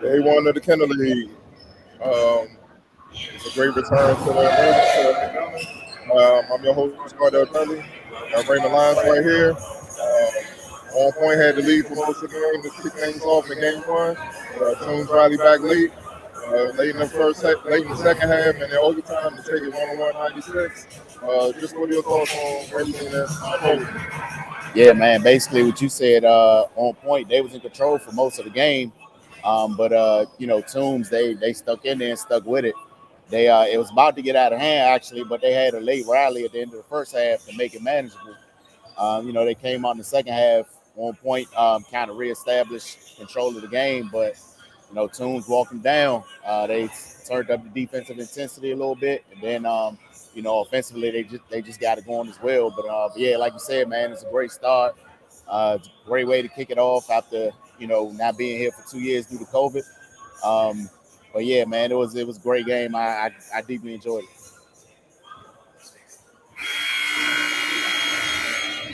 Day one of the Kennedy League. Um, it's a great return to the building. I'm your host, Cardell Dudley. Raymond Lyons right here. On Point had the lead for most of the game to kick things off in game one. Tunes rally back late. Late in the late in the second half, and then overtime to take it 101 96. Just what are your thoughts on everything that's unfolded? Yeah, man. Basically, what you said on point. They was in control for most of the game, but Toombs they stuck in there and stuck with it. They it was about to get out of hand actually, but they had a late rally at the end of the first half to make it manageable. They came out in the second half on point, kind of reestablished control of the game, but Toombs walked them down. They turned up the defensive intensity a little bit, and then offensively they just got it going as well. But yeah, like you said, man, it's a great start. It's a great way to kick it off after not being here for 2 years due to COVID. Um, but yeah, man, it was a great game. I deeply enjoyed it.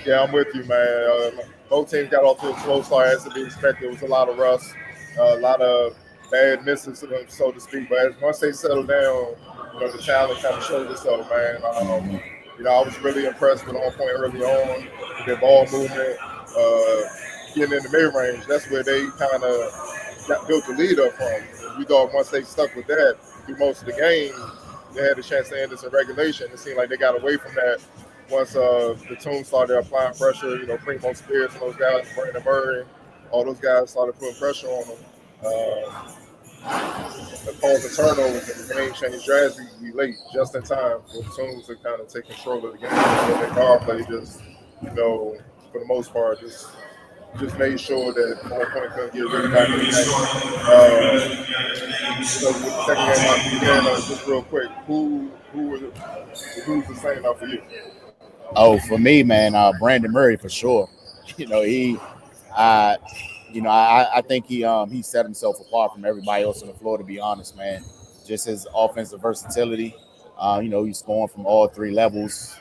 Yeah, I'm with you, man. Both teams got off to a slow start as to be expected. It was a lot of rust, a lot of bad misses, so to speak. But once they settled down, the talent kind of showed itself, man. Mhm. I was really impressed with On Point early on, with their ball movement, uh, getting in the mid range. That's where they kind of got built the lead up from. And we thought once they stuck with that through most of the game, they had a chance to end this in regulation. It seemed like they got away from that once the team started applying pressure. Primo Spears and those guys, Brandon Murray, all those guys started putting pressure on them. Causing turnovers and the game changed drastically late, just in time for the Tunes to kind of take control of the game. So their guard play just, for the most part, just made sure that On Point couldn't get really back in the game. With the second game out again, just real quick, who's the standout for you? Oh, for me, man, Brandon Murray for sure. He, uh, I think he set himself apart from everybody else on the floor. To be honest, man, just his offensive versatility. He's scoring from all three levels.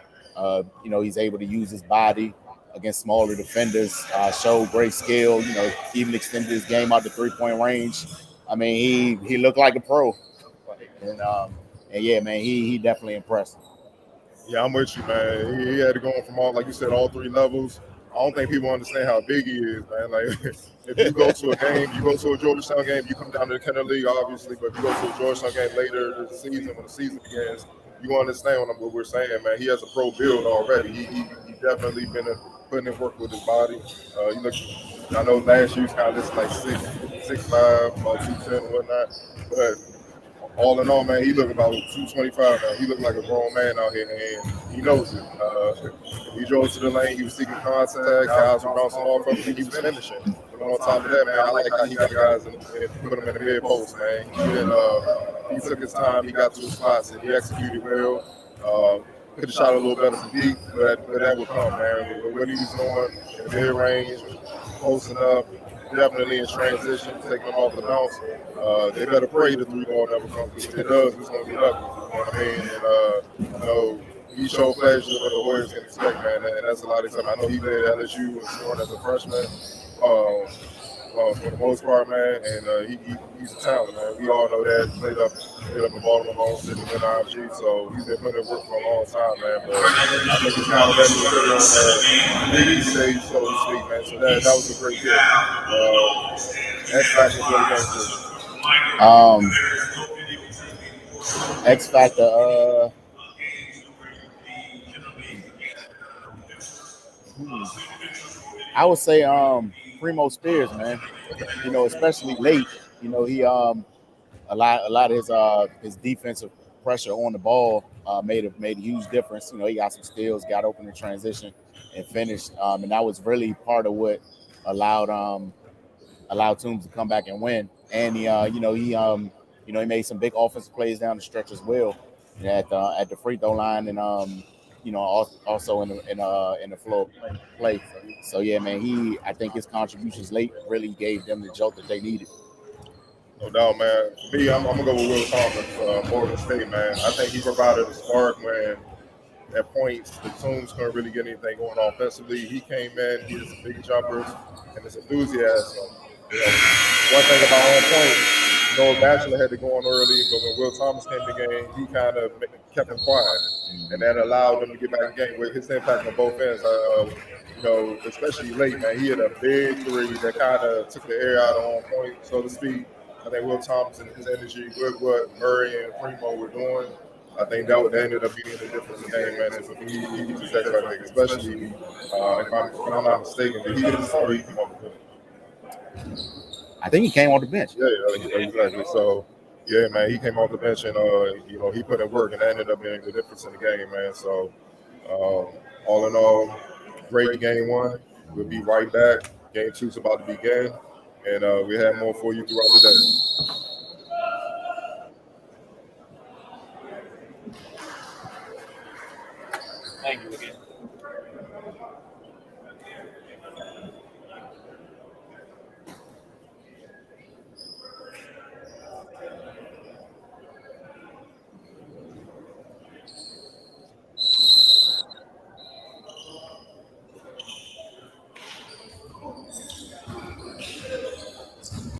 He's able to use his body against smaller defenders. Showed great skill. Even extended his game out to 3-point range. I mean, he looked like a pro, and yeah, man, he definitely impressed. Yeah, I'm with you, man. He had to go from all, like you said, all three levels. I don't think people understand how big he is, man. Like, if you go to a game, you go to a Georgetown game, you come down to the Kennedy League, obviously, but if you go to a Georgetown game later this season, when the season begins, you understand what we're saying, man. He has a pro build already. He definitely been putting in work with his body. You look, I know last year he was kind of listed like 6'5", about 210 and whatnot, but all in all, man, he look about 225 now. He looked like a grown man out here, and he knows it. He drove to the lane. He was seeking contact. Guys were bouncing off of him, and he was finishing. But on top of that, man, I like how he got guys and put them in the mid post, man. He took his time. He got to his spots, and he executed well. Uh, could have shot a little better from deep, but that would come, man. But what he was doing in the mid range, posting up, definitely in transition, taking them off the bounce. They better pray the three ball never comes, because if it does, it's going to be ugly. You know what I mean? And he showed flashes of what the Warriors can expect, man, and that's a lot of time. I know he played at LSU and scoring as a freshman. Uh, for the most part, man, and he's a talent, man. We all know that. Played up in Baltimore, City, and IMG, so he's been putting in work for a long time, man. But I think it's kind of ready to put it on the big stage, so to speak, man. So that was a great hit. X Factor is what he goes Um, X Factor. Hmm, I would say Primo Spears, man. Especially late. He a lot of his defensive pressure on the ball made a huge difference. He got some steals, got open in transition, and finished. And that was really part of what allowed allowed Toombs to come back and win. And he made some big offensive plays down the stretch as well at the free throw line, and also in the floor play. So yeah, man, I think his contributions late really gave them the jolt that they needed. No doubt, man. For me, I'm gonna go with Will Thomas, Morgan State, man. I think he provided a spark when at points the Tunes couldn't really get anything going offensively. He came in, he hit some big jumpers, and his enthusiasm, you know, one thing about On Point, Batchelor had to go on early, but when Will Thomas came in the game, he kind of kept him quiet, and that allowed them to get back in the game with his impact on both ends. Especially late, man. He had a big three that kind of took the air out of On Point, so to speak. I think Will Thomas and his energy with what Murray and Primo were doing, I think that ended up being the difference in the game, man. And so he was just extra, I think, especially if I'm not mistaken, did he get his or he came off the bench? I think he came off the bench. Yeah, exactly. So, yeah, man, he came off the bench and he put in work, and that ended up being the difference in the game, man. So, all in all, great game one. We'll be right back. Game two's about to begin, and we have more for you throughout the day.